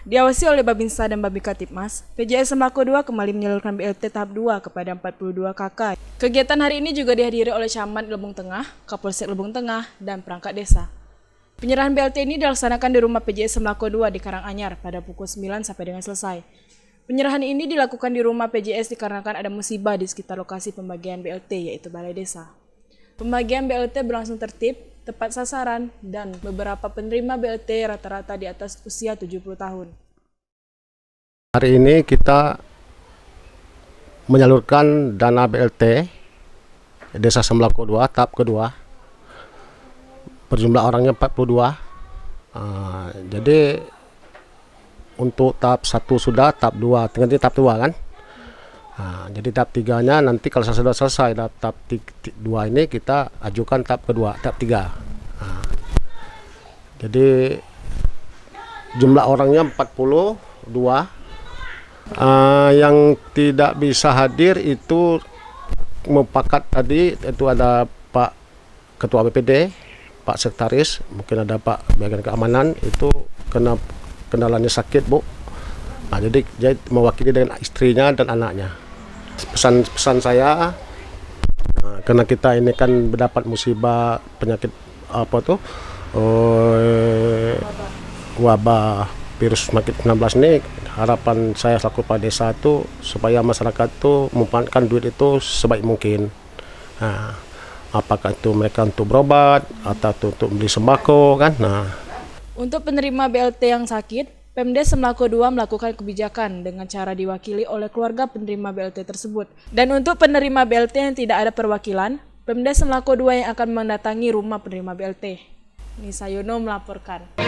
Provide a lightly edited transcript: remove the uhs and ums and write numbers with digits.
Diawasi oleh Babinsa dan Babika Tipmas, PJS Sembako 2 kembali menyalurkan BLT tahap 2 kepada 42 KK. Kegiatan hari ini juga dihadiri oleh Camat Lebong Tengah, Kapolsek Lebong Tengah, dan perangkat desa. Penyerahan BLT ini dilaksanakan di rumah PJS Sembako 2 di Karanganyar pada pukul 9 sampai dengan selesai. Penyerahan ini dilakukan di rumah PJS dikarenakan ada musibah di sekitar lokasi pembagian BLT, yaitu Balai Desa. Pembagian BLT berlangsung tertib, tepat sasaran, dan beberapa penerima BLT rata-rata di atas usia 70 tahun. Hari ini kita menyalurkan dana BLT Desa Sembako 2 tahap kedua. Berjumlah orangnya 42. Jadi untuk tahap 1 sudah, tahap 2 tinggal di tahap 2 kan. Jadi tahap 3-nya nanti kalau sudah selesai tahap 2 ini kita ajukan tahap kedua, tahap 3. Jadi jumlah orangnya 42. Yang tidak bisa hadir itu mufakat tadi, itu ada Pak Ketua BPD, Pak Sekretaris, mungkin ada Pak bagian keamanan, itu kendalanya sakit, Bu. Jadi mewakili dengan istrinya dan anaknya. Pesan saya, karena kita ini kan mendapat musibah penyakit wabah virus COVID-19 ini, harapan saya selaku Kepala Desa itu supaya masyarakat itu memanfaatkan duit itu sebaik mungkin. Apakah itu mereka untuk berobat atau untuk beli sembako kan. Untuk penerima BLT yang sakit, Pemdes Sembako 2 melakukan kebijakan dengan cara diwakili oleh keluarga penerima BLT tersebut. Dan untuk penerima BLT yang tidak ada perwakilan, Pemdes Sembako 2 yang akan mendatangi rumah penerima BLT. Nisa Yono melaporkan.